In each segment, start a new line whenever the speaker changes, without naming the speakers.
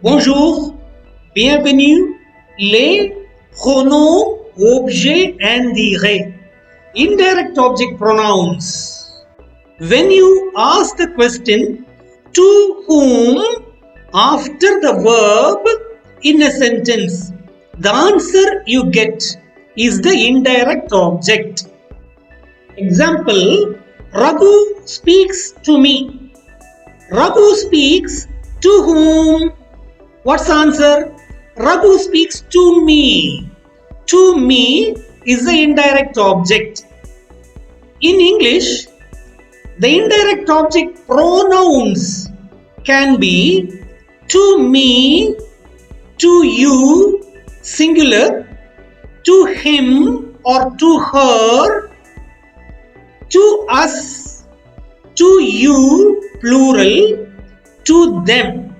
Bonjour, bienvenue, les pronoms objet indirects. Indirect object pronouns. When you ask the question to whom after the verb in a sentence, the answer you get is the indirect object. Example, Raghu speaks to me. Raghu speaks to whom? What's the answer? Raghu speaks to me. To me is the indirect object. In English, the indirect object pronouns can be to me, to you, singular, to him or to her, to us, to you, plural, to them.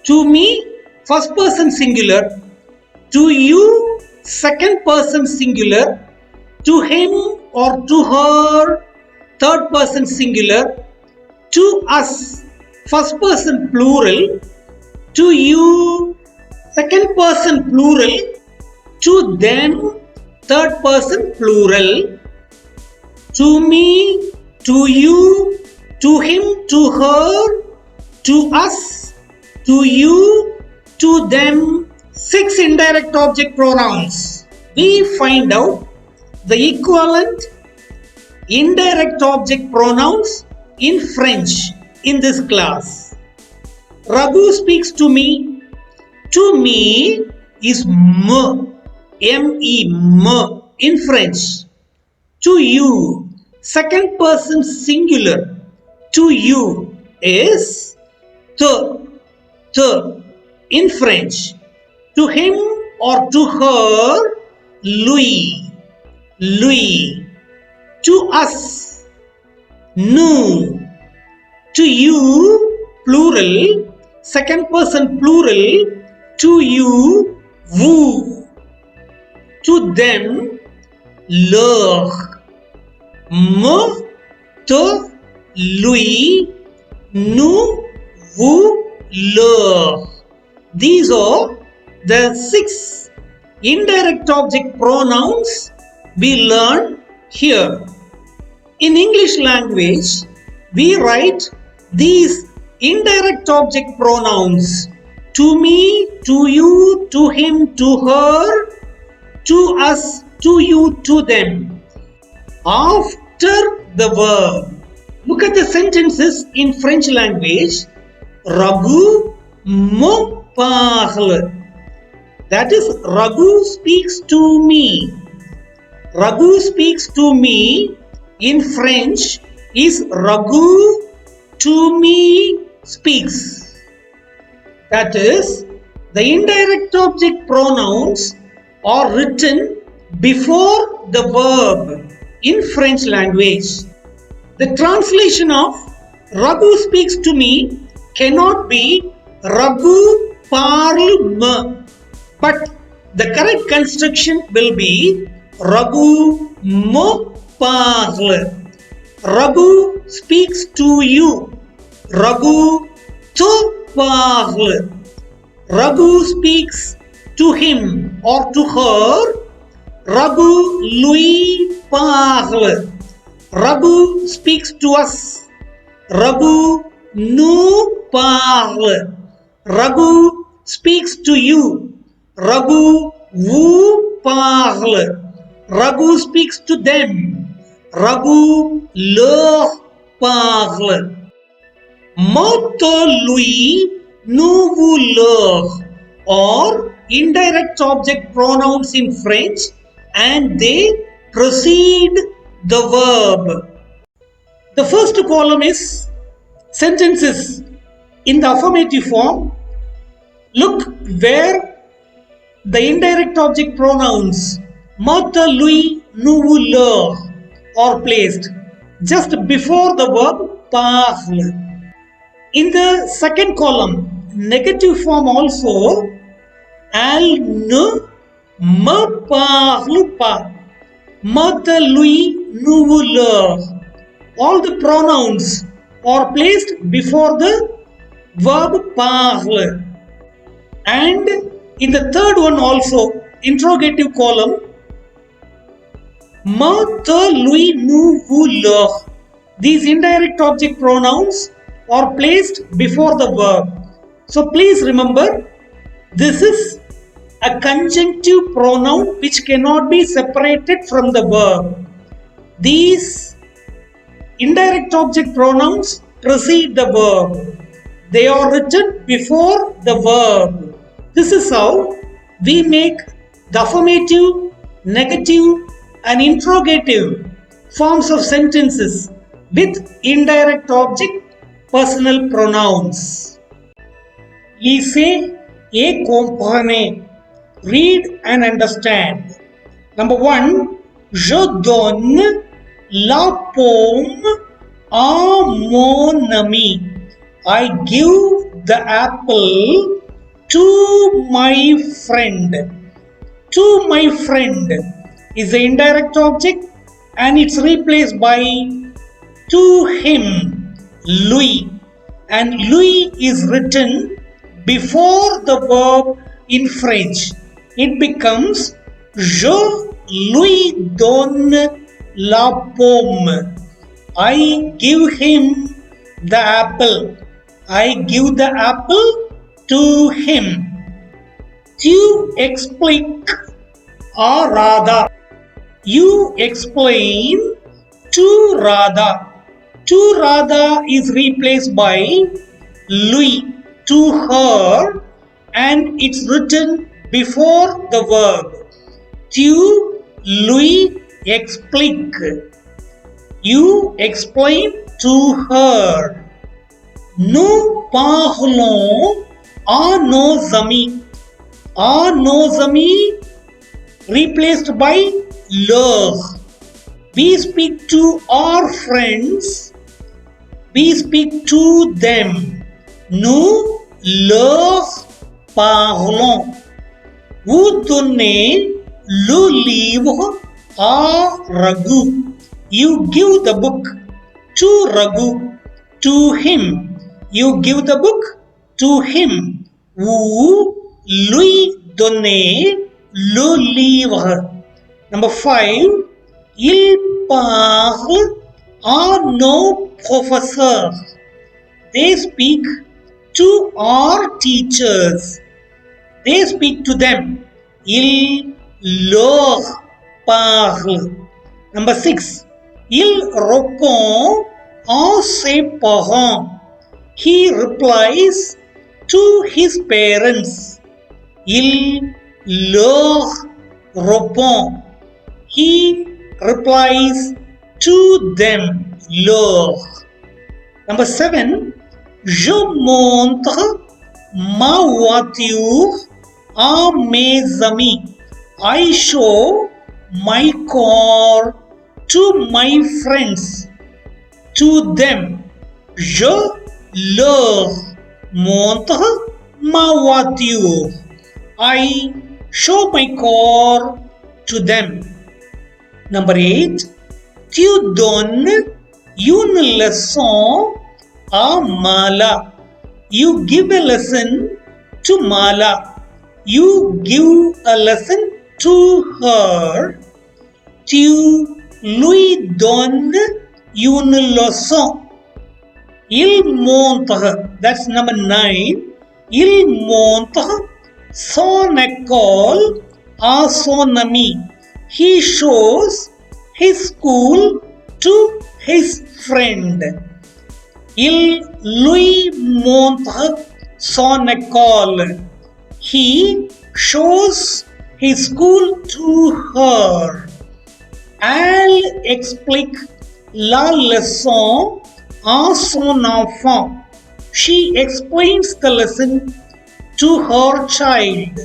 To me, first person singular. To you, second person singular. To him or to her, third person singular. To us, first person plural. To you, second person plural. To them, third person plural. To me, to you, to him, to her, to us, to you, to them, 6 indirect object pronouns. We find out the equivalent indirect object pronouns in French in this class. Raghu speaks to me. To me is me, M-E, me in French. To you, second person singular. To you is te in French. To him or to her, lui. To us, nous. To you, plural, second person plural, to you, vous. To them, leur. Me, te, lui, nous, vous, leur. These are the 6 indirect object pronouns we learn here. In English language, we write these indirect object pronouns to me, to you, to him, to her, to us, to you, to them after the verb. Look at the sentences in French language. Raghu me parle. That is, Raghu speaks to me. Raghu speaks to me in French is Raghu to me speaks. That is, the indirect object pronouns are written before the verb in French language. The translation of Raghu speaks to me cannot be Raghu parle me, but the correct construction will be Raghu me parle. Raghu speaks to you. Raghu te parle. Raghu speaks to him or to her. Raghu lui parle. Raghu speaks to us. Raghu nous parle. Raghu speaks to you. Raghu vous parle. Raghu speaks to them. Raghu leur parle. Me te lui, nous vous leur are indirect object pronouns in French and they precede the verb. The first column is sentences in the affirmative form. Look where the indirect object pronouns me, te, lui, nous, vous, leur are placed just before the verb parle. In the second column, negative form also, elle ne me parle pas. Me, te, lui, nous, vous, leur. All the pronouns are placed before the verb parle. And in the third one also, interrogative column, me, te, lui, nous, vous, leur. These indirect object pronouns are placed before the verb. So please remember, this is a conjunctive pronoun which cannot be separated from the verb. These indirect object pronouns precede the verb. They are written before the verb. This is how we make the affirmative, negative, and interrogative forms of sentences with indirect object personal pronouns. Lisez et comprenez. Read and understand. Number 1. Je donne la pomme à mon ami. I give the apple to my friend. To my friend is the indirect object and it's replaced by to him, lui. And lui is written before the verb in French. It becomes je lui donne la pomme. I give him the apple. I give the apple to him. Tu expliques à Radha. You explain to Radha. To Radha is replaced by lui, to her, and it's written before the verb. Tu lui expliques. You explain to her. Nous parlons à nos amis. À nos amis replaced by leur. We speak to our friends. We speak to them. Nous leur parlons. Vous donnez le livre à Raghu. You give the book to Raghu, to him. You give the book to him. Vous lui donnez le livre. Number 5. Il parle à nos professeurs. They speak to our teachers. They speak to them. Il leur parle. Number 6. Il répond à ses parents. He replies to his parents. Il leur répond. He replies to them. Leur. Number 7. Je montre ma voiture à mes amis. I show my car to my friends. To them. Je leur montre ma voiture. I show my car to them. Number 8. Tu donnes une leçon à Mala. You give a lesson to Mala. You give a lesson to her. Tu lui donnes une leçon. Il montre, that's number 9. Il montre son école à son ami. He shows his school to his friend. Il lui montre son école. He shows his school to her. Elle explique la leçon à son enfant. She explains the lesson to her child.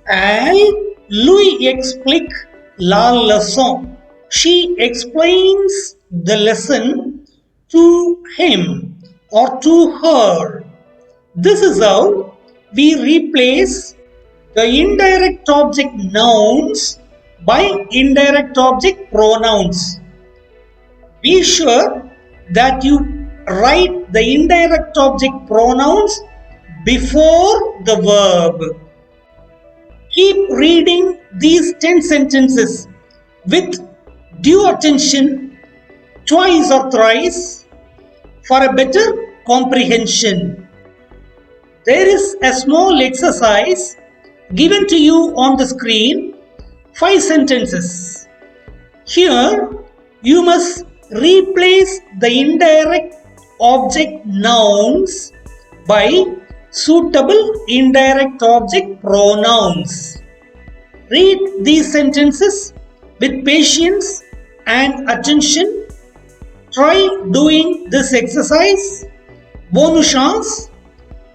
Elle lui explique la leçon. She explains the lesson to him or to her. This is how we replace the indirect object nouns by indirect object pronouns. Be sure that you write the indirect object pronouns before the verb. Keep reading these 10 sentences with due attention twice or thrice for a better comprehension. There is a small exercise given to you on the screen, 5 sentences. Here, you must replace the indirect object nouns by suitable indirect object pronouns. Read these sentences with patience and attention. Try doing this exercise. Bonne chance.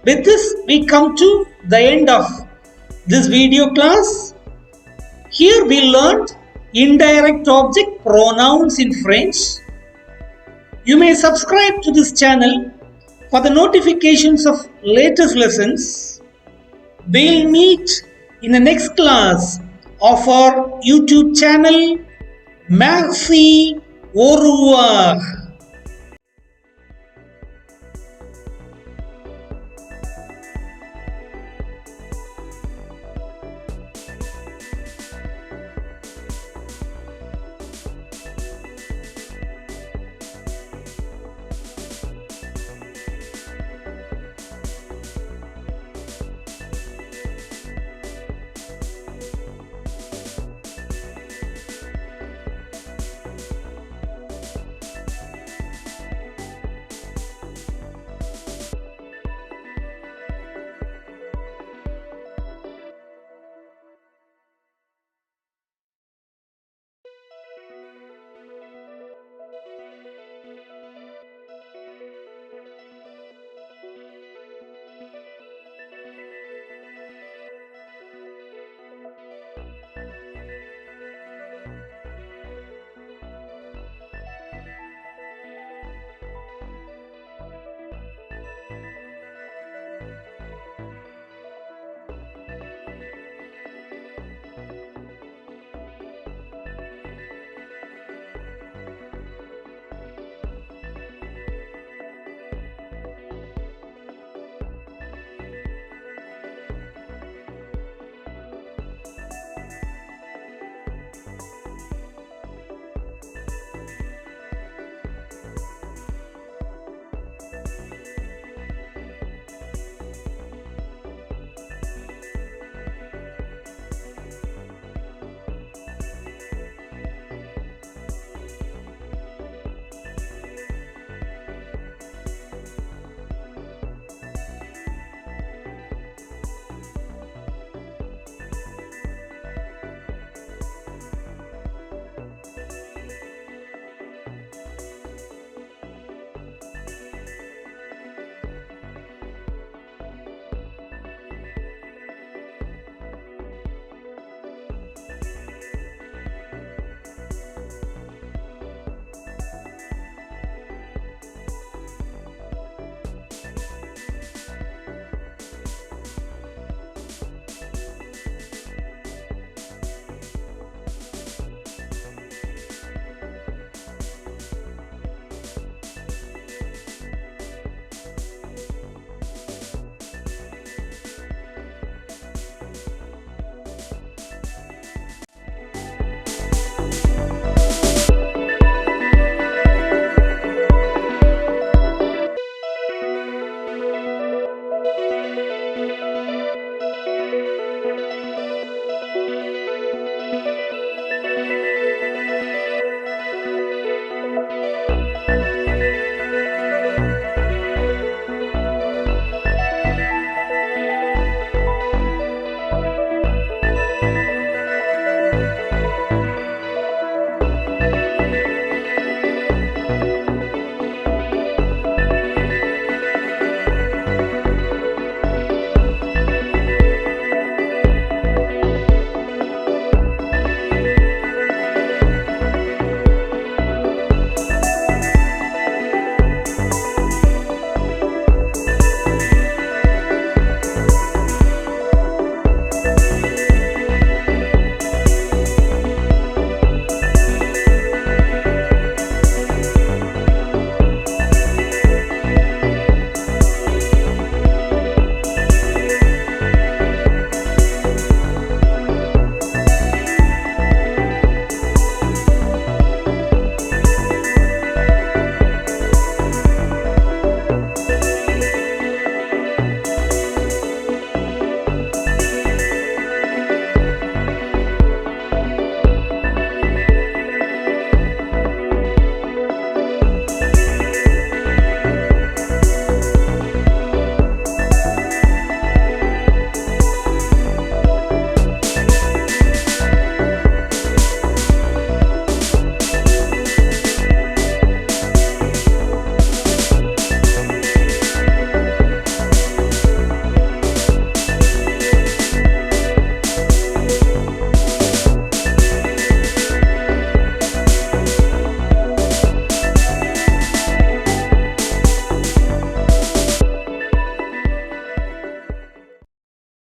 With this, we come to the end of this video class. Here we learned indirect object pronouns in French. You may subscribe to this channel for the notifications of latest lessons. We'll meet in the next class of our YouTube channel. Merci, au revoir.